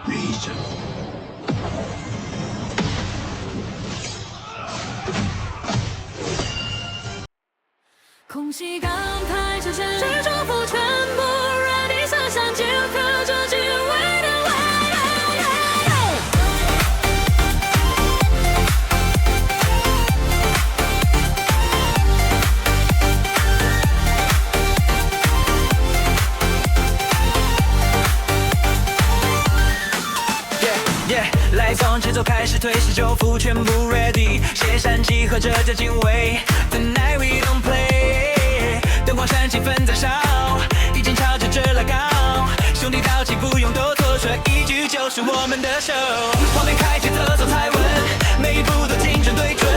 Legion. 空气刚排出前是祝福全部 ready 想象就刻着几位的未来从节奏开始推十九副全部 ready， 写山集合着这敬畏 ，Tonight we don't play， 灯光闪气氛在烧，已经朝着这拉高，兄弟到齐不用多做，这一句就是我们的 show， 画面开启特色才稳，每一步都精准对准，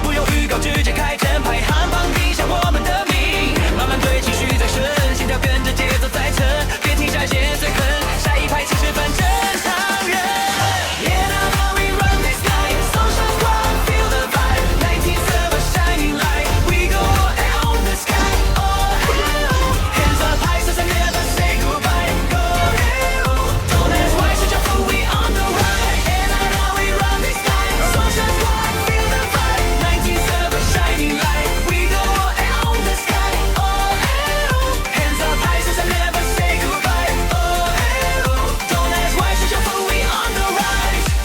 不用预告直接开阵，排行榜底下我们的名，慢慢对情绪在顺，心跳跟着节奏在蹭，别停下先最狠，下一排其实反正常人。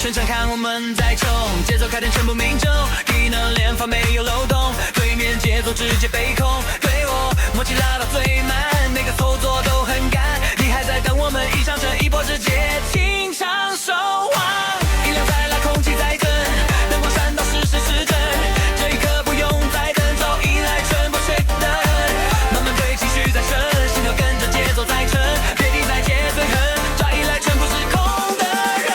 全场看我们在冲，节奏开灯全部命中，技能连发没有漏洞，对面节奏直接被控，对我默契拉到最满，每个后座都很赶，你还在等我们一上车一波直接清场收网，音量再拉空气再震，灯光闪到实时时针，这一刻不用再等，走一来全部吹灯，慢慢对情绪在升，心跳跟着节奏在沉，别停在节最狠，抓一来全部是空的人。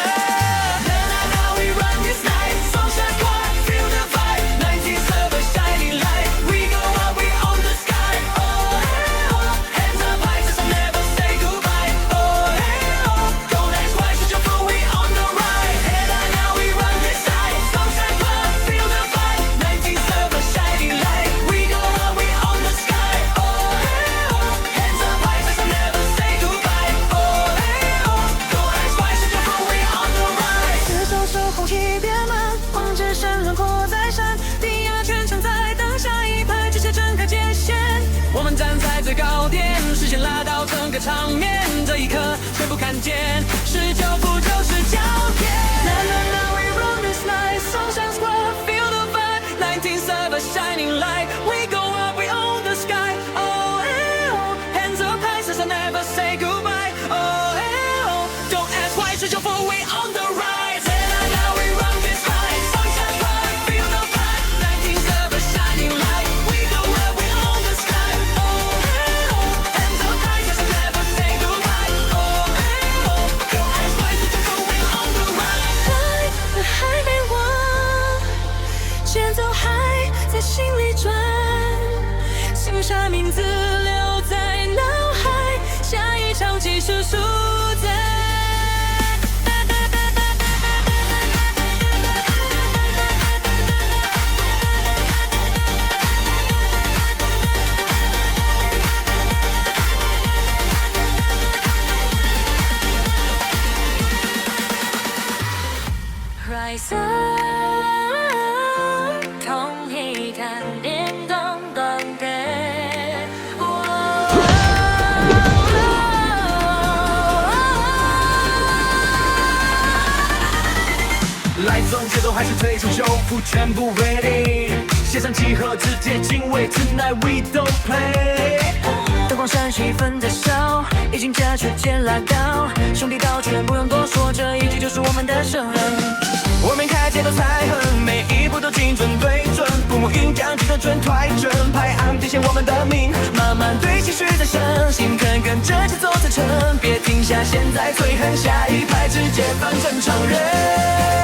我们站在最高点，视线拉到整个场面，这一刻全部看见，19副就是焦点。Now we run this night, sunshine square, feel the vibe. 19 server shining light, we go up, we own the sky. Oh, oh, hands up high, since I never say goodbye. Oh, oh, don't ask why, 19副 we on the rise.在心里转，写下名字留在脑海，下一场继续输在。Rise up。来总节奏还是推出9副全部 ready， 写上集合直接敬畏 ，Tonight we don't play。灯光闪气氛在烧，已经加曲键拉高，兄弟到全不用多说，这一局就是我们的胜人。我们开节奏才狠，每一步都精准对准，父母音将记得准快准，排行底线我们的名，慢慢对情绪在升，心肯跟着节奏在沉，别停下，现在最狠，下一排直接翻正常人。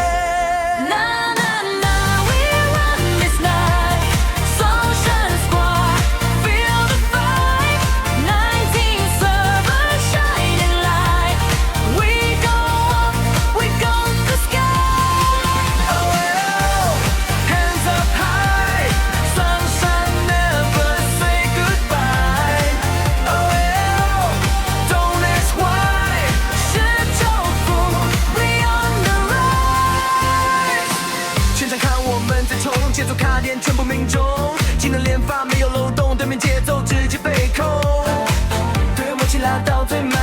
中，技能连发没有漏洞，对面节奏直接被控。队友默契拉到最满，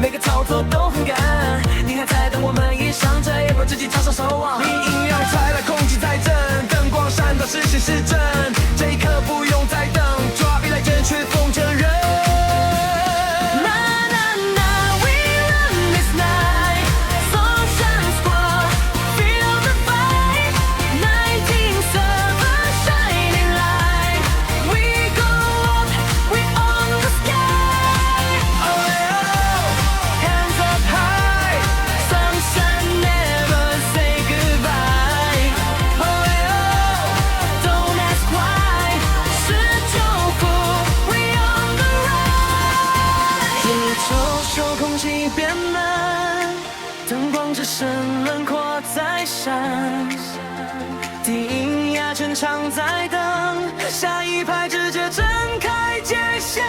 每个操作都很赶。你还在等我们一上阵，也不自己插上手网。你音量开了，空气才正，灯光闪到，视线失真。这一刻不用再等，抓笔来争取风筝人。手空气变满，灯光只剩轮廓在闪，低音压全场在等，下一排直接睁开界限。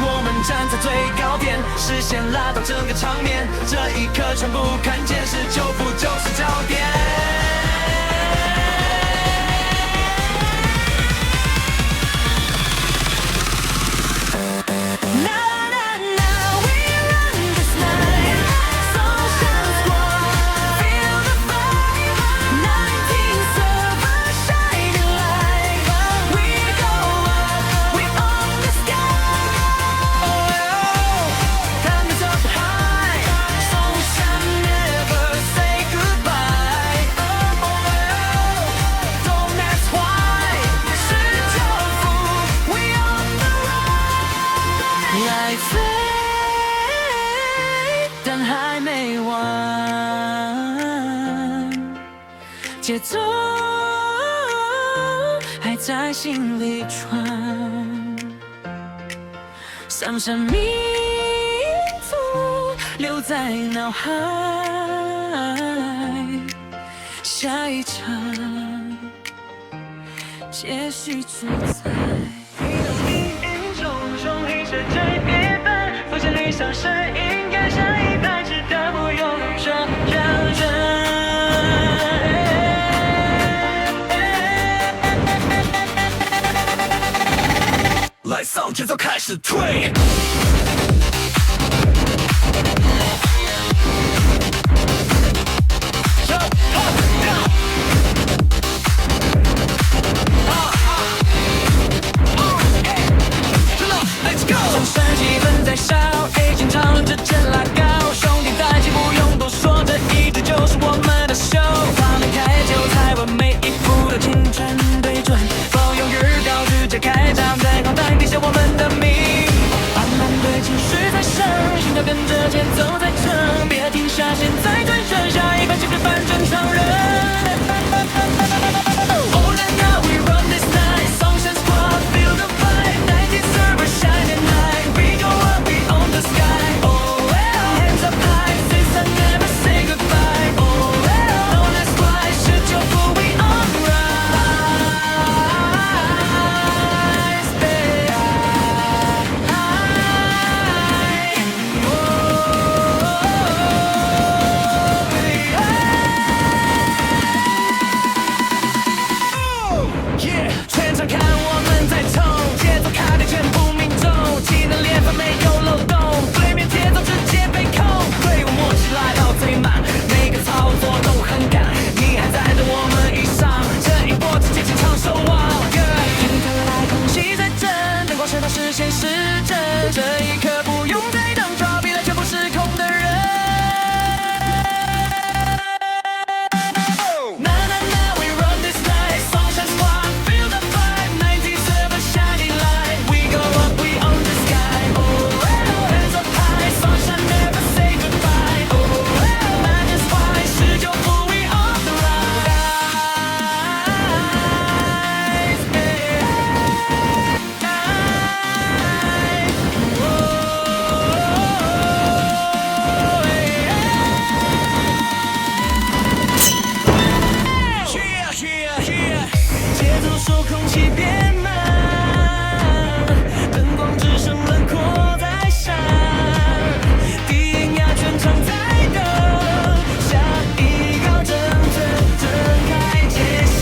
我们站在最高点，视线拉到整个场面，这一刻全部看见，是9负就是焦点。来飞，但还没完，节奏还在心里传，上山民族留在脑海，下一场继续主宰。是最别烦，浮现理想是应该下一排，值得不用说认真。来扫节奏开始推。跟着节奏在唱，别停下，现在转身，下一排就是反正常人。Oh, now we run this night, Sunshine Squad, feel the vibe, 19 servers shining light, we go up, we own the sky. Oh well, hands up high, since I never say goodbye. Oh well, don't ask why, 19负 we on the rise, baby. Yeah， 全场看我们在冲，节奏卡点全部命中，技能连发没有漏洞，对面节奏直接被控，队伍默契来到最满，每个操作都很赶，你还在等我们一上，这一波直接进场守望。眼看来空气在震，灯光闪到视线失真，这一刻不用再等，抓笔来全部失控的人。空气变慢，灯光只剩轮廓在闪，低音压全场在等，下一秒整开界限。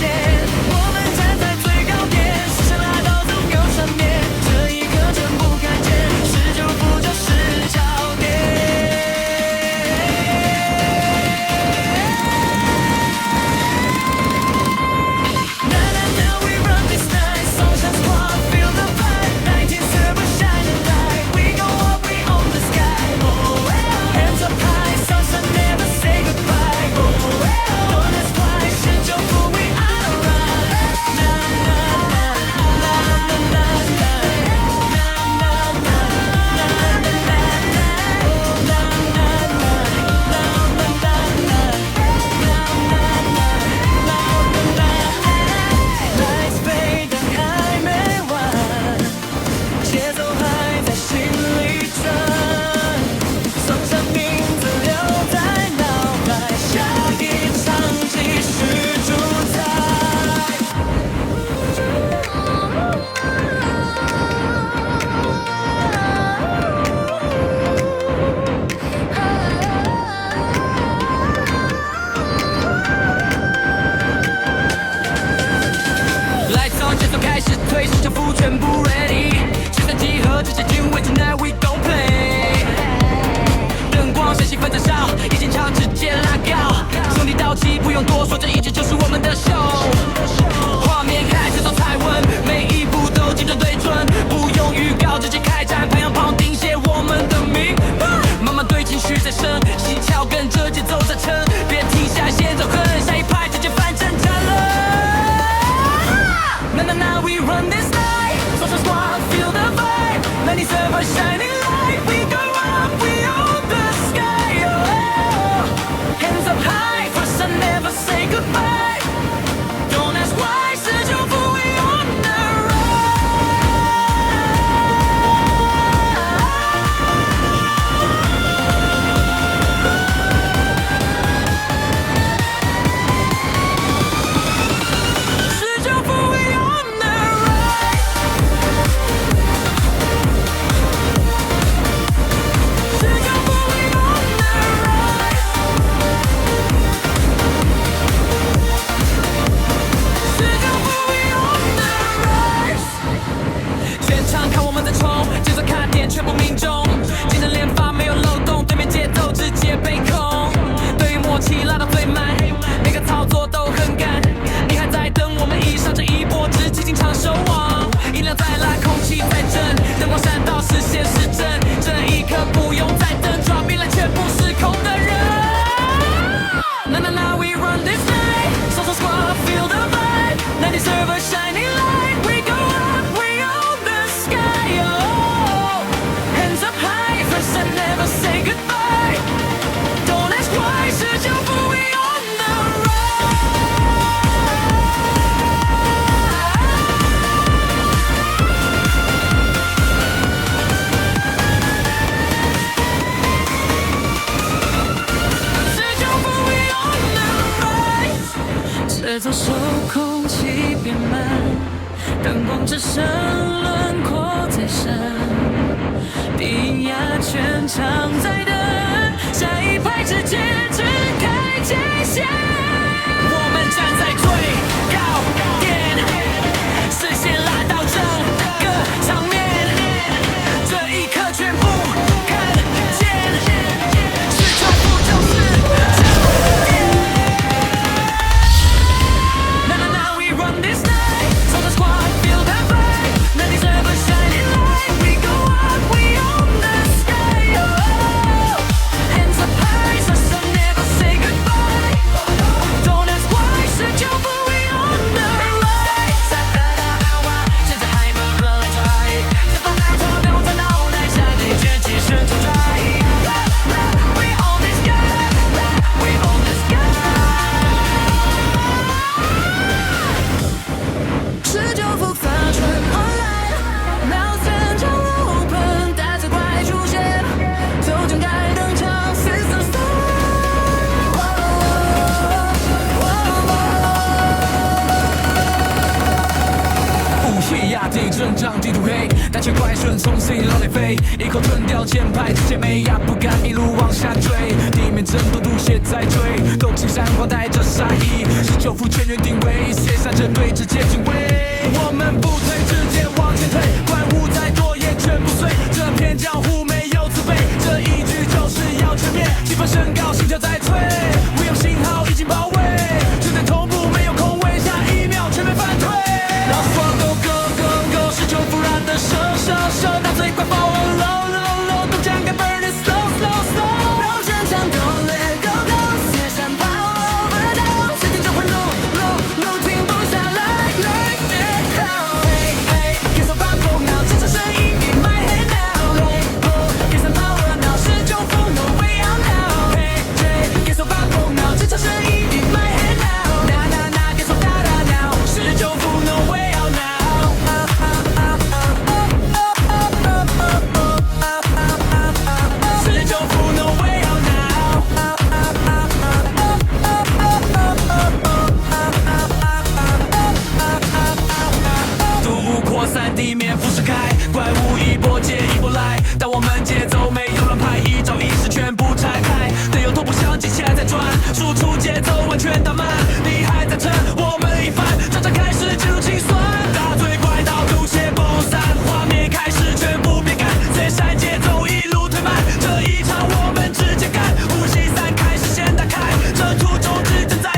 机，不用多说，这一切就是我们的秀。画面开始走彩文，每一步都精准对准，不用预告直接开战，排行榜顶写我们的名。慢慢对情绪在升，心跳跟着节奏在撑，别停下，先走横，下一拍直接翻正站了。Now we run this night, social squad, feel the vibe. 97 a shining light, we go up, we own the sky. Oh, hands up high, first I never say goodbye. Don't ask why, 19伏 we on the ride.19伏 we on the ride. 19伏 we on the ride. 19伏 we on the rise. 全场看我们在冲，节奏卡点全部命中，精神连发没有漏洞，对面节奏直接被控，对于默契拉到最满，每个操作都很赶，你还在等我们一上这一波，直击进场守望，音量再来，空气再震，灯光闪到视线失真，这一刻不用再等，抓命来全部失控的人。Now we run this night, social squad, feel the vibe. 97 a shining light, we go up, we own the sky. Oh, hands up high, first I never say goodbye. Don't ask why, 19伏 we on the ride.19伏 we on the rise. 节奏手空气变慢，灯光只剩轮廓在闪，低压全场在等，下一拍直接支开界限。我们站在最高点，视线拉到整个场面，这一刻全部看见，19伏就是终点。Now we run this night, social squad, feel the vibe. 97 a shining light, we go up, we own the sky. Oh, hands up high, first I never say goodbye. Don't ask why, 19伏 we on the ride. 3个大号码，现在还没人来拽，这份爱头留在脑袋，下地卷起身出拽。We own the sky, we own the sky. 19伏发春 online， 秒针将 open， 大字快出现，就将该登场 System Star。武器压地阵仗地图黑，但却怪顺从 C 老得飞，一口吞掉前排，这些没压不敢一路往下坠，地面震动毒血在追，斗气闪光带着杀意，19伏全员定位，写下这对直接警卫，我们不退，直接往前推，怪物再多也全部碎，这片江湖没有自卑，这一局就是要全面，气氛升高，心跳在催，无用信号已经包围，绝对同步没有空位，下一秒全面反推。老子 go go go go， 19伏燃的手，到最快 fall low，都将该 burn it slow slow slow， 让全场都 let go go， 血山跑 overdose， 谁听就会怒，停不下来 ，like it now，hey hey， get so far from now， 这场生意 in my head now，get some power now， 19伏 no way out now，hey hey， get so far from now， 这场生意 in my head now，get so da da now， 19伏 no way out now。地面俯视开，怪物一波接一波来，但我们节奏没有乱拍，一招一式全部拆开，队友都不像机器还在转，输出节奏完全打慢，你还在撑，我们一翻，战场开始进入清算，大嘴怪到毒血崩散，画面开始全部变干，最闪节奏一路推慢，这一场我们直接干，武器散开视线打开，这途中指针在。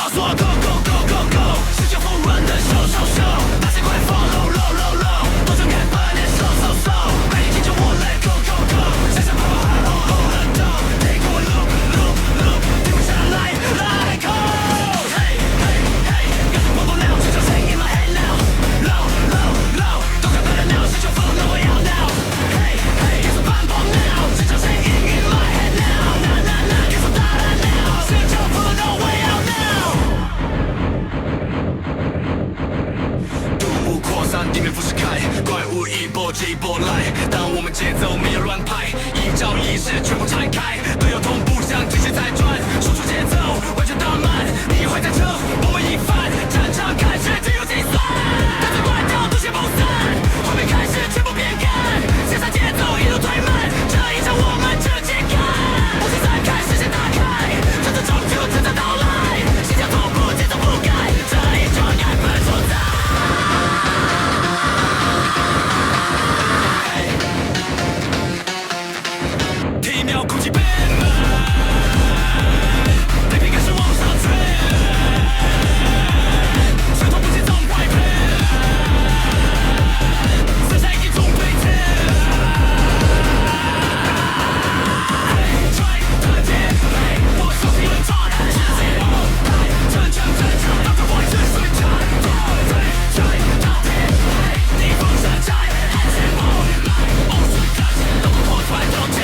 告诉我 Go Go Go Go Go， 是就服软的手手手，那些快 follow low low low， 多种开半年 so so so， 快点跟着我来 Go Go Go， 想想跑跑喊吼吼了都，得给我 loop loop loop， 停不下来 like oh， hey hey hey， 跟着我跑 now， 这叫声音 in my head now， low low low， 都快快的 now， 是就疯了我要 now， hey hey， 跟着奔跑 now， 这叫声音 in my head now， na na na， 跟着打打 now， 是就疯了我要 now。独幕扩散，地面覆盖，怪物一波接一波来。当我们节奏没有乱拍，一招一式全部拆开，队友同步像机械在转，输出节奏完全打慢。你还在车，我们一翻，战场开始只有计算，但最怪掉都先不散，画面开始全部变干，线上节奏一路推慢，这一场我们直接干，不是散开，视线打开，这次终究正在到来，心跳同步节奏不改，这一场爱本所在。皮秒空气变慢，对比开始往上追，舌头不接总外配，色彩已经总对接。追特别美，我手里的炸弹是谁？真枪，当着我是水战，对追到天黑，逆风山寨，安全帽，欧式感情都破坏都讲。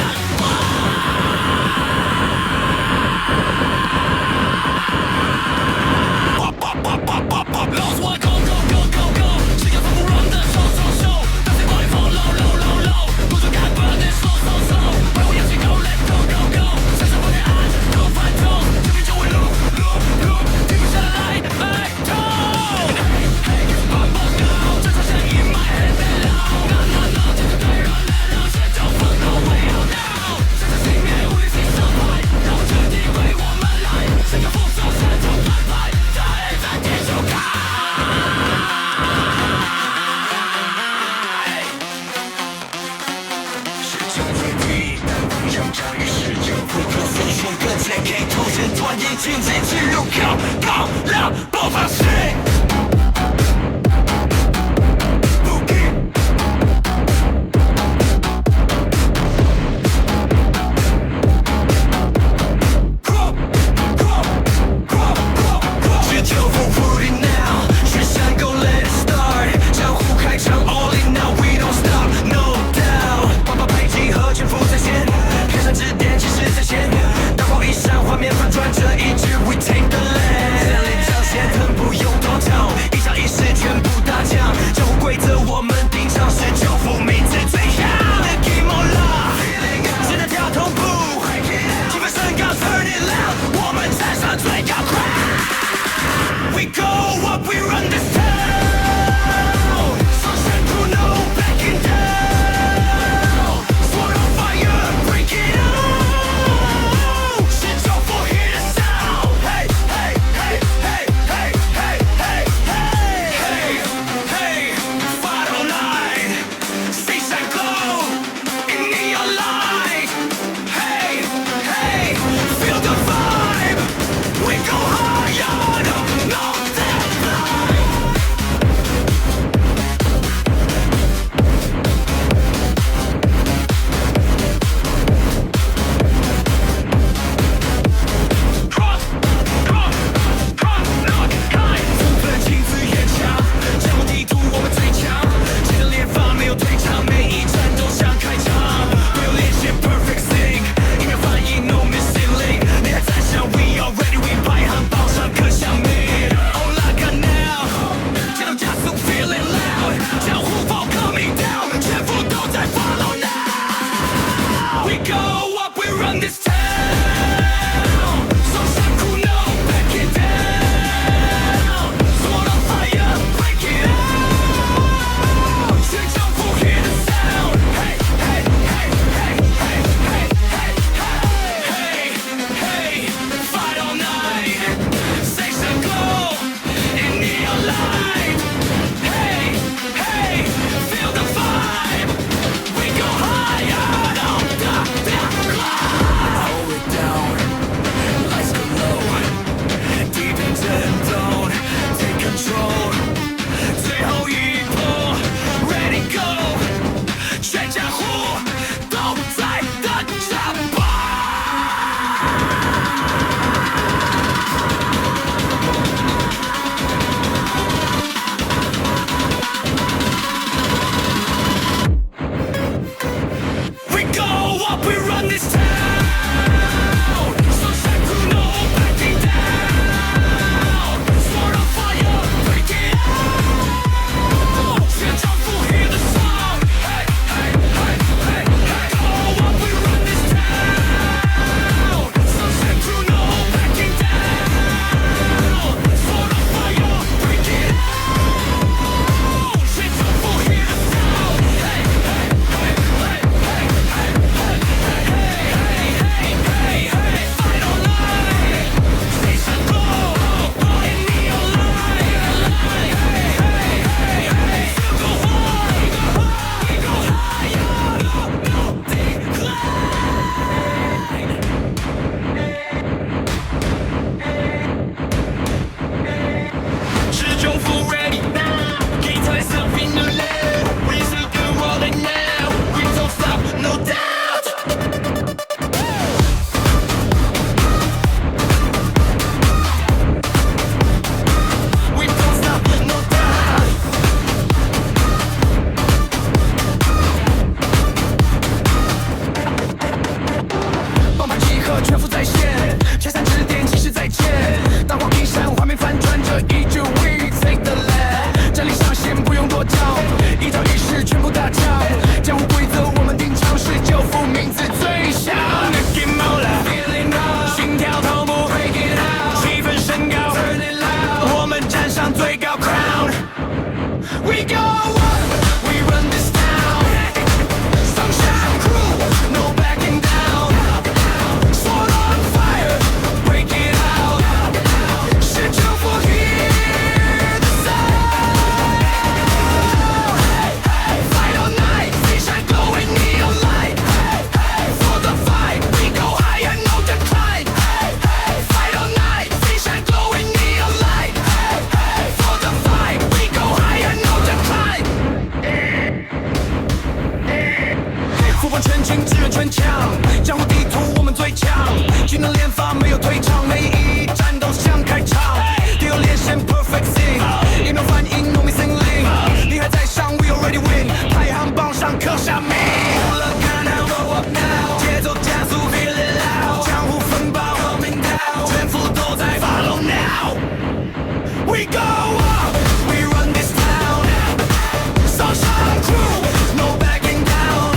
Lost one go go go go go， 是要反复 run 的手手手，当谁 body fall low low low low， 多种开 burn 的 slow slow slow， 不然我要去 go let go go go， 身上不能按 go 反动，这边就会 loop loop loop， 停不下来 like toe， hey hey， 奔跑 now， 这场声音 my head now， na na na， 这个对人来让节奏疯了我要 now， 这场熄灭无力气上拍，让我彻底为我们来，谁敢放手山中安排，在天就开。是就会地，让战与是就不可随选个前 K 突然转移经济进入高量爆发式。画面反转，这一局 we take the land， 战力彰显，很不 We go up, we run this town. Sunshine crew, no backing down.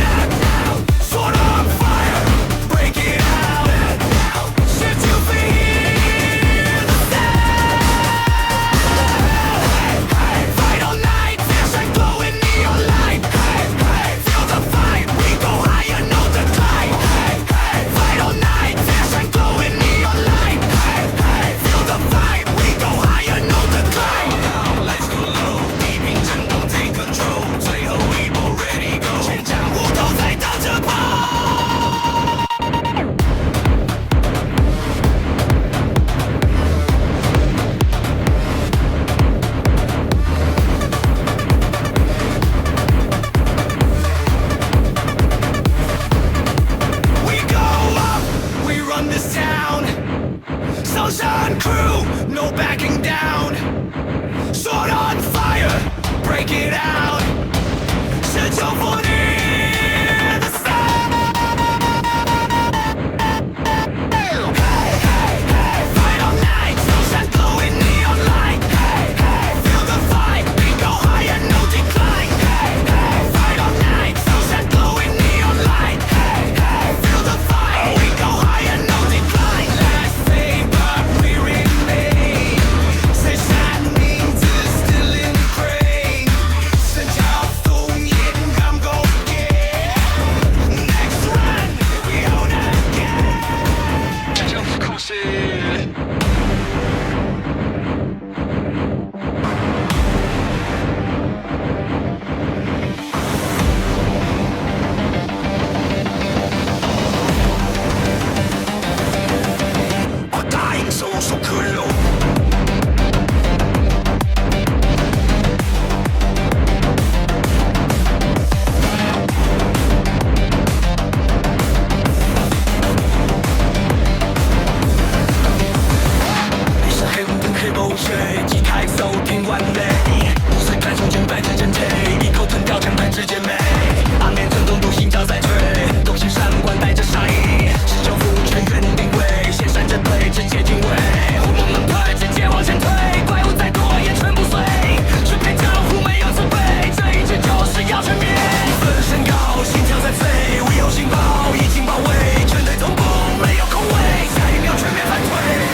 Sword on fire, break it out. Should you feel the sound? Fight all night, fierce and glowing neon light. Feel the fight, we go higher, no decline. Fight all night, fierce and glowing neon light. Feel the fight, we go higher, no decline. Let's go low， 地平震动 take control， 最后一波 ready go， 全江湖都在等着跑。We go up, we run this town. Sunshine crew, no backing down. Sword on fire, break it out. 是救赎你的 sound. Fight all night, sunshine glowing neon light. Feel the fight, we go higher, no decline. Fight all night, sunshine glowing neon light. Feel the fight, we go higher, no decline. Last vapor, we remain. 谁山名字 still in crane. 身交松烟 come go again. Next run, we own again. 这就是故事。我答应收手克隆。你是黑红灯黑某谁？几台手听完累，谁看胸前摆着针腿，一口吞掉整盘直接美。暗面震动，心跳在吹，东西闪光带着杀意，是救父全员定位，先闪着腿，直接进位。我们派直接往前推，怪物再多也全部碎，这片江湖没有自卑，这一切就是要全灭。分身高，心跳在催，我有心爆，已经包围，全队同步，没有空位，下一秒全面反推。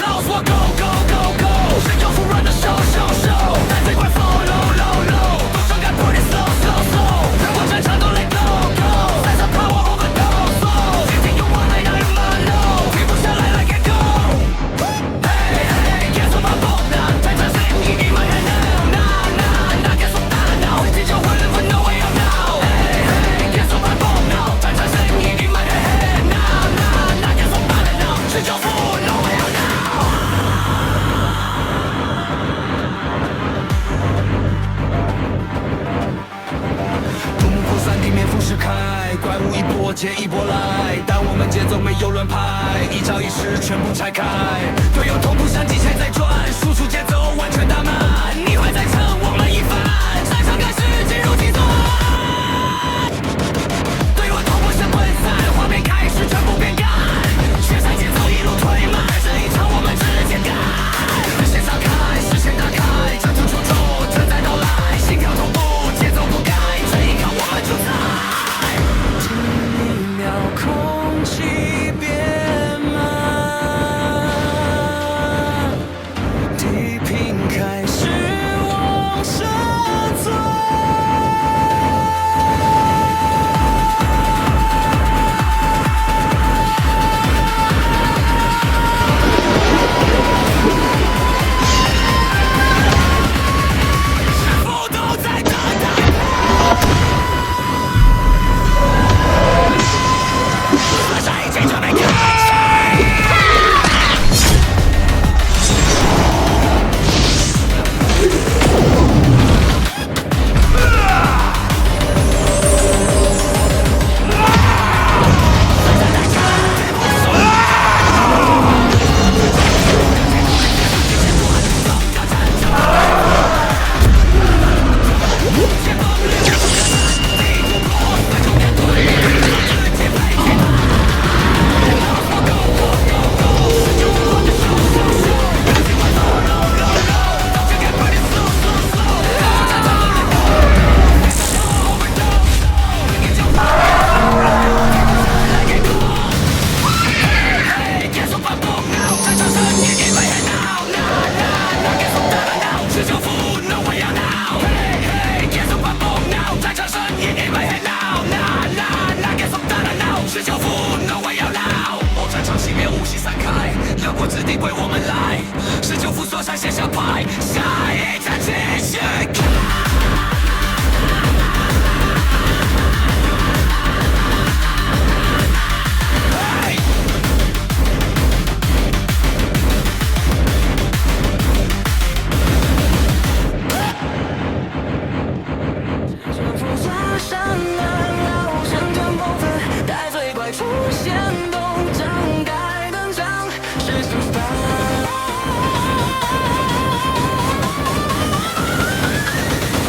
老子我 go go go go， 是救父 run 的 show show show， 但最快 flow low low low， 多伤感 put it slow slow slow， 人过战场都 let go go， 赛场 power overdose slow， 天天有我来让人们 know， 停不下来 like a go。Hey hey， can't stop my boat now， 战场 singing in my head now， nah nah nah can't stop that now， 地球混乱 no way out now。Hey hey， can't stop my boat now， 战场 singing in my head now， nah nah can't stop that now， 是救赎 no way out now。土木扩散，地面覆石开，怪物一波接一波来，但我们节奏没有乱拍，一招一式全部拆开。队友同步像机械在转，输出节奏完全打满，你还在撑，我们一番，赛场开始进入计算。队伍同步像分散，画面开始全部变干，血赛节奏一路推满，这一场我们直接干。线撒开，视线打开，战术出手，正在到来，心跳同步，节奏不改，这一刻我们就在。近一秒，空气变慢。下派，下一站继续。出现动张开登场，是出发。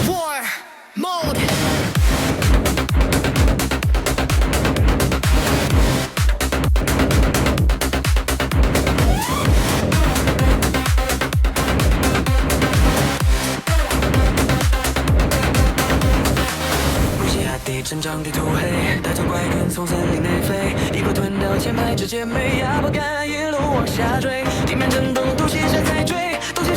War mode。不惜压低成长地涂黑，带着怪根从森林内飞，一口吞掉前排之姐妹，压迫感一路往下坠，地面震动，吐息声在追，东西。